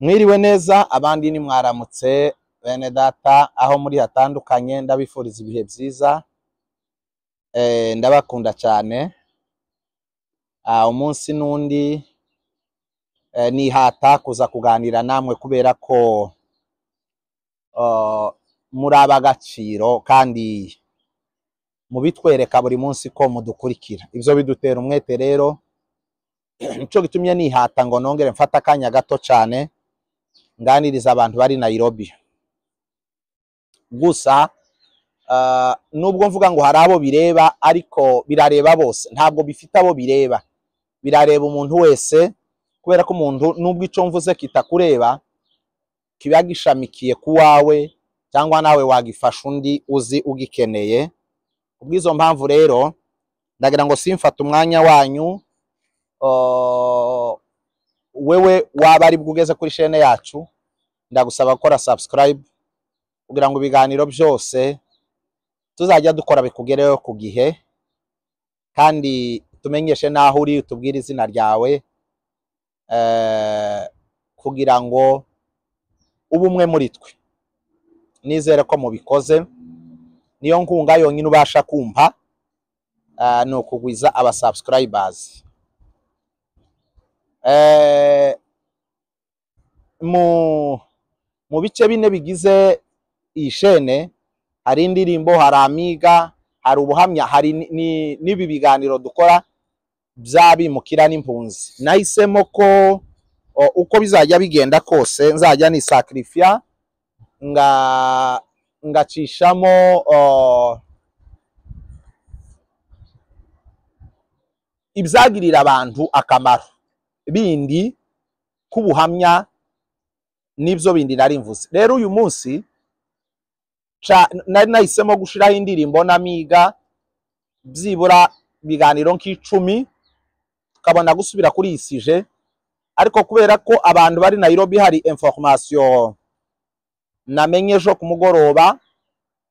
Mwiriwe neza abandi ni mwaramutse bene data aho muri hatandukanye ndabifuriza ibihe byiza ndabakunda cyane umunsi nundi nihata kuza kuganira namwe kubera ko muri abagaciro kandi mubitwereka buri munsi ko mudukurikira ivyo bidutera umwete rero nico gitumye nihata ngo nongere mfata akanya gato cyane nganiriza abantu bari Nairobi. Gusa nubwo mvuga ngo hari abo bireba ariko birareba bose, ntabwo bifite abo bireba, birareba umuntu wese kubera ko umuntu nubwo ico mvuze kitakureba kiba gishamikiye kuwawe cyangwa nawe wagifasha undi uzi ugikeneye. Ubwizo mpamvu rero ndagira ngo simfata umwanya wanyu, wewe waba ari bwugeze kuri chaîne yacu ndagusaba gukora subscribe kugira ngo ibiganiro byose tuzajya dukora bikugereho ku gihe, kandi tumenyeshe naho uri utubwire izina ryawe kugira ngo ubumwe muri twe. Nizere ko mubikoze, niyo nkunga yonyine ubasha kumpa ni ukugwiza aba subscribers. Mu bice bine bigize iyi shene hari indirimbo, hari amiga, hari ubuhamya, hari n'ibi biganiro dukora by'abimukira n'impunzi. Nahisemo ko uko bizajya bigenda kose nzajya ni sacrifice ngacishamo ibyagirira abantu akamaro bindi kubuhamya nibyo bindi nari mvuze. Rero uyu munsi nari nahisemo gushiraho indirimbo n'amiga byibura biganiro nk'icumi tukabona gusubira kuri isije, ariko kubera ko abantu bari Nairobi hari information namenyejo ku mugoroba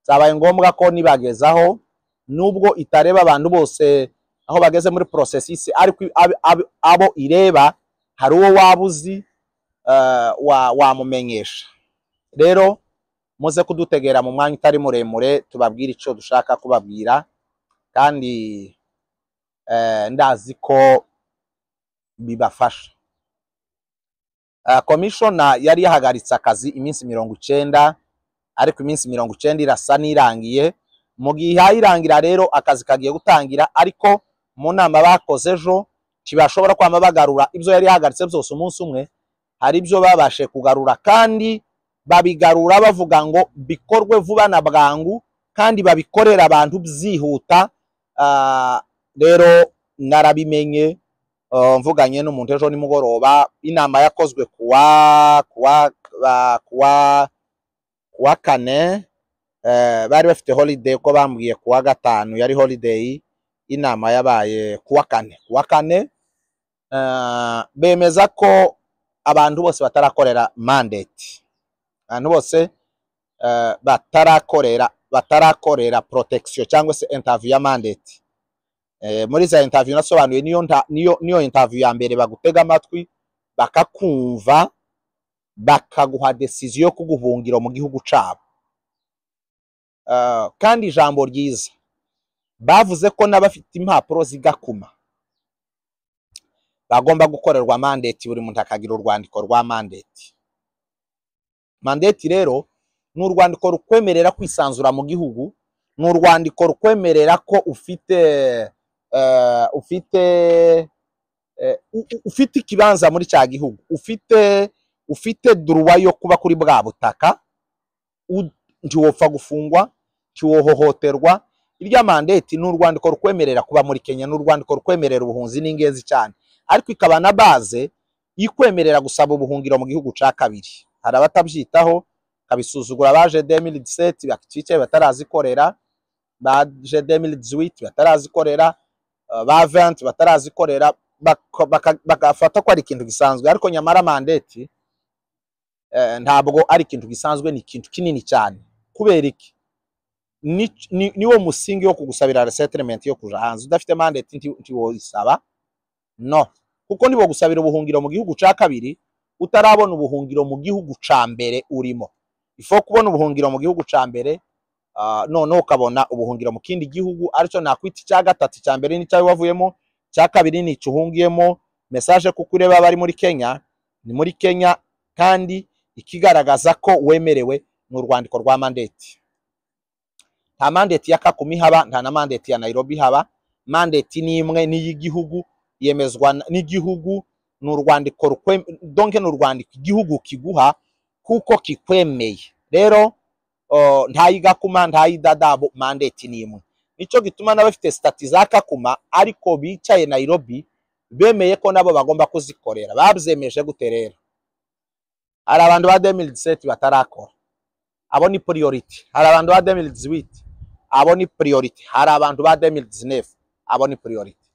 zabaye ngombwa ko nibagezaho, nubwo itareba abantu bose aho bageze muri processus, ariko abo ireba hari uwo wabuzi wamumenyesha. Rero muze kudutegera mu mwanya utari muremure tubabwira ico dushaka kubabwira, kandi ndazi ko bibafasha. Commissioner yari yahagaritse akazi iminsi 90, ariko iminsi 90 irasa nirangiye. Mu gihe irangira rero akazi kagiye gutangira, ariko mu nama bakoze ejo kibashobora kwama bagarura ibyo yari yahagaritse byose umunsi umwe. Hari ibyo babashe kugarura kandi babigarura bavuga ngo bikorwe vuba na bwangu kandi babikorera abantu byihuta. Rero narabimenye mvuganye n'umuntu ejo nimugoroba. Inama yakozwe kuwa kane, bari bafite holiday ko bambwiye kuwa gatanu yari holiday. Inama yabaye kuwa kane bemeza ko abantu bose batarakorera mandate, abantu bose batarakorera protection cyangwa se interview ya mandate. Muri za interview nasobanuye niyo interview ya mbere bagutega amatwi bakakumva bakaguha decision yo kuguhungira mu gihugu cabo. Kandi ijambo ryiza bavuze ko n'abafite impapuro zigakuma bagomba gukorerwa mandate, buri muntu akagira urwandiko rwa mandate. Mandate rero ni urwandiko rukwemerera kwisanzura mu gihugu, ni urwandiko rukwemerera ko ufite ikibanza muri cya gihugu, ufite droit yo kuba kuri bwa butaka, ntiwopfa gufungwa, ntiwohohoterwa. Irya mandate ni urwandiko rukwemerera kuba muri Kenya, ni urwandiko rukwemerera ubuhunzi n'ingenzi cyane, ariko ikaba na base ikwemerera gusaba ubuhungiro mu gihugu ca kabiri. Hari abatabyitaho kabisuzugura, baje 2017 bakiciye batarazikorera, baje 2018 batarazikorera, ba 20 batarazikorera, bagafata ko ari ikintu gisanzwe. Ariko nyamara mandate ntabwo ari ikintu gisanzwe, ni ikintu kinini cyane. Kubera iki? Niwo musingi wo kugusabira resettlement yo kuja hanze. Udafite mandate ntiwo isaba, no, kuko nibo gusabira ubuhungiro mu gihugu ca kabiri utarabona ubuhungiro mu gihugu ca mbere urimo. Ifo kubona ubuhungiro mu gihugu ca mbere, none ukabona ubuhungiro mu kindi gihugu, arico nakwita icya gatatu. Cya mbere ni cyawe wavuyemo, cya kabiri ni cyuhungiyemo. Message kuko ureba bari muri Kenya, ni muri Kenya, kandi ikigaragaza ko wemerewe mu rwandiko rwa mandate. Nta mandate ya Kakumi haba, nta na mandate ya Nairobi haba. Mandate ni imwe ni y'igihugu, yemezwa n'igihugu, n'urwandiko donc n'urwandiko igihugu kiguha kuko kikwemeye. Rero ntayigakuma ntayidadabo, mandate ni imwe. Nico gituma n'abafite stati za Kakuma ariko bicaye Nairobi bemeye ko nabo bagomba kuzikorera. Babyemeje gute rero? Hari abantu ba 2017 batarakora, abo ni priority. Hari abantu ba 2018, abo ni priority. Hari abantu ba 2019, abo ni priority.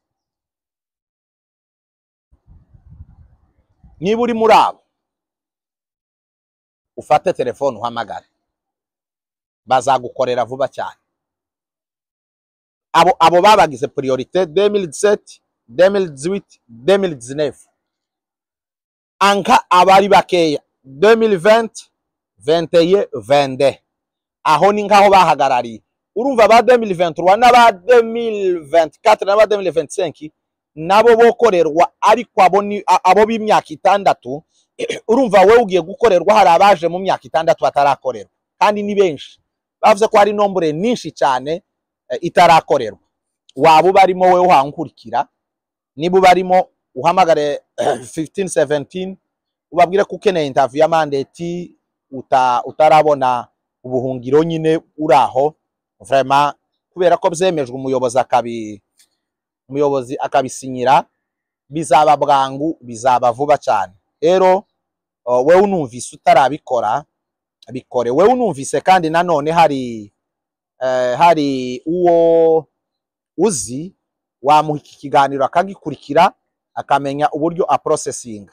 Niba uri muri abo, ufate telefone uhamagare, bazagukorera vuba cyane. Abo babagize priorité 2017, 2018, 2019. Anka abari bakeya 2020, 21, 22. Aho ni ngaho bahagarariye. Urumva ba 2023 n'aba 2024 n'aba 2025 nabo bokorerwa, ariko abo b'imyaka 6. Urumva we ugiye gukorerwa, hari abaje mu myaka 6 batarakorerwa, kandi ni benshi. Bavuze ko hari nombre nyinshi cyane itarakorerwa. Wabo barimo we uhankurikira, niba barimo uhamagare 1517 ubabwire ko ukeneye interview ya mandate, utarabona ubuhungiro nyine uraho vraiment, kubera ko byemejwe umuyobozi akabisinyira, bizaba bwangu, bizaba vuba cyane. Rero we unumvise utarabikora bikore. We unumvise kandi nanone hari uwo uzi wamuha iki kiganiro akagikurikira, akamenya uburyo processing.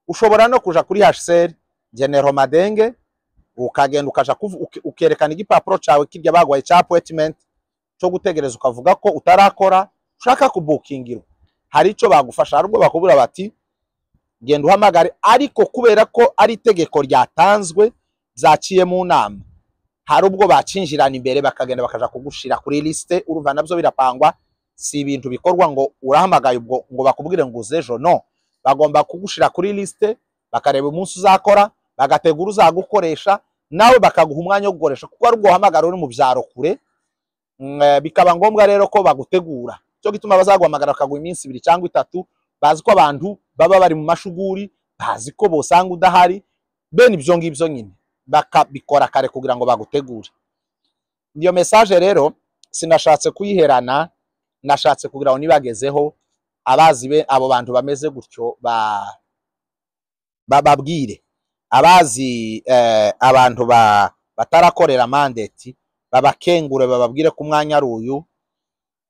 Ushobora no kuja kuri HCR General Madenge, ukagenda ukaja ukerekana igipapuro cawe kirya bagwaye cha appointment cyo gutegereza, ukavuga ko utarakora ushaka kubukingirwa. Hari ico bagufasha, arubwo bakubura bati genda uhamagare, ariko kubera ko ari itegeko ryatanzwe zaciye mu nama, hari ubwo bacinjirana imbere bakagenda bakaja kugushira kuri liste. Urumva nabyo birapangwa, si ibintu bikorwa ngo urahamagaye ubwo ngo bakubwire ngo uzejo. No, bagomba kugushira kuri liste, bakareba umunsi uzakora, bagategura uzagukoresha, nawe bakaguha umwanya wo gukoresha, kuko ari ubwo uhamagara uri mu byaro kure. Bikaba ngombwa rero ko bagutegura. Cyo gituma bazaguhamagara bakaguha iminsi 2 cyangwa 3, bazi ko abantu baba bari mu mashuguri, bazi ko bosanga udahari, bene ibyo ngibyo nyine bakabikora kare kugira ngo bagutegure. Iyo message rero sinashatse kuyiherana, nashatse kugira ngo nibagezeho abazi abo bantu bameze gutyo bababwire, abazi abantu batarakorera mandate babakengure, bababwire ku mwanya ari uyu,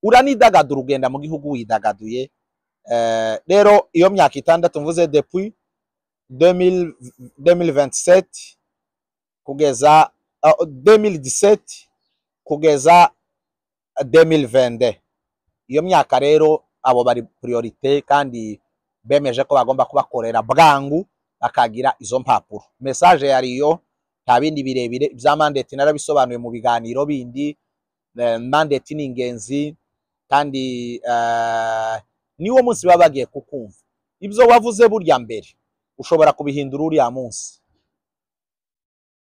uranidagadura ugenda mu gihugu widagaduye. Rero iyo myaka 6 mvuze depuis 2027 kugeza 2017 kugeza 2022, iyo myaka rero abo bari priorité, kandi bemeje ko bagomba kubakorera bwangu, bakagira izo mpapuro. Message yariyo, nta bindi birebire. Ibya mandate narabisobanuye mu biganiro bindi. Mandate ni ingenzi, kandi niwo munsi babagiye kukumva. Ibyo wavuze burya mbere ushobora kubihindura uriya munsi.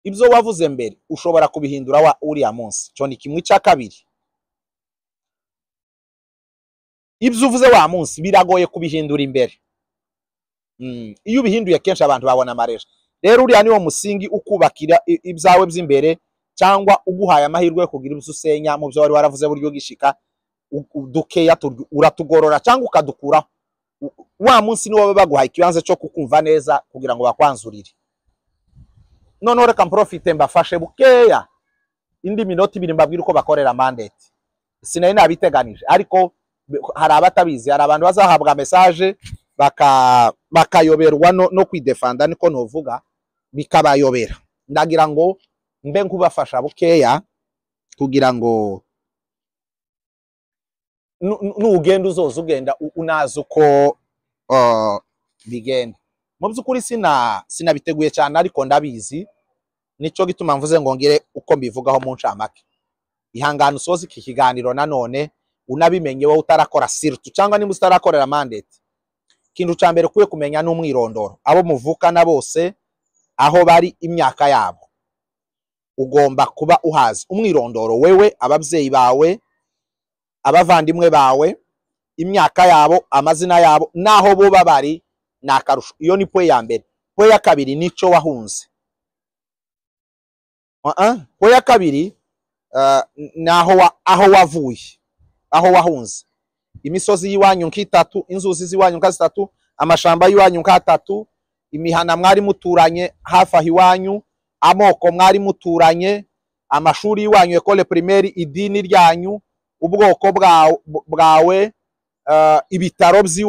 Ibyo wavuze mbere ushobora kubihindura uriya munsi. Cyo ni kimwe cya kabiri. Ibyo uvuze wa munsi biragoye kubihindura imbere. Iyo ubihinduye kenshi abantu babona amareje. Rero uriya niwo musingi ukubakira ibyawe by'imbere, cyangwa uguhaye amahirwe yo kugira ibyo usenya mu byo wari waravuze buryo gishika, dukeya uratugorora cyangwa ukadukuraho. Wa munsi niwo baguhaye ikibanza cyo kukumva neza kugira ngo bakwanzurire. None reka mprofite mbafashe bukeya indi minota 2 mbabwira uko bakorera mandate. Sinari nabiteganije, ariko hari abatabizi, hari abantu bazahabwa message bakayoberwa no kwidefanda, niko novuga, bikabayobera. Ndagira ngo mbe nkubafasha bukeya kugira ngo n'ugenda uzoza ugenda unazi uko bigenda. mu by'ukuri sinabiteguye cyane ariko ndabizi, nico gituma mvuze ngo ngire uko mbivugaho mu ncamake. Ihangana usoze iki kiganiro nanone unabimenye wowe utarakora sirtu cyangwa niba utarakorera mandate. Kintu ca mbere kuye kumenya n'umwirondoro abo muvukana bose aho bari imyaka yabo, ugomba kuba uhazi umwirondoro wewe, ababyeyi bawe, abavandimwe bawe, imyaka yabo, amazina yabo, naho bo babari nakarusho. Iyo ni pwe ya mbere. Pwe ya kabiri nico wahunze. Pwe ya kabiri aho wavuye, aho wahunze. Imisozi yiwanyu nk'itatu, inzuzi ziwanyu nk'itatu, amashamba yiwanyu nk'atatu, imihana mwari muturanye hafi aho iwanyu, amoko mwari muturanye, amashuri yiwanyu école primaire, idini ryanyu, ubwoko bwawe, ibitaro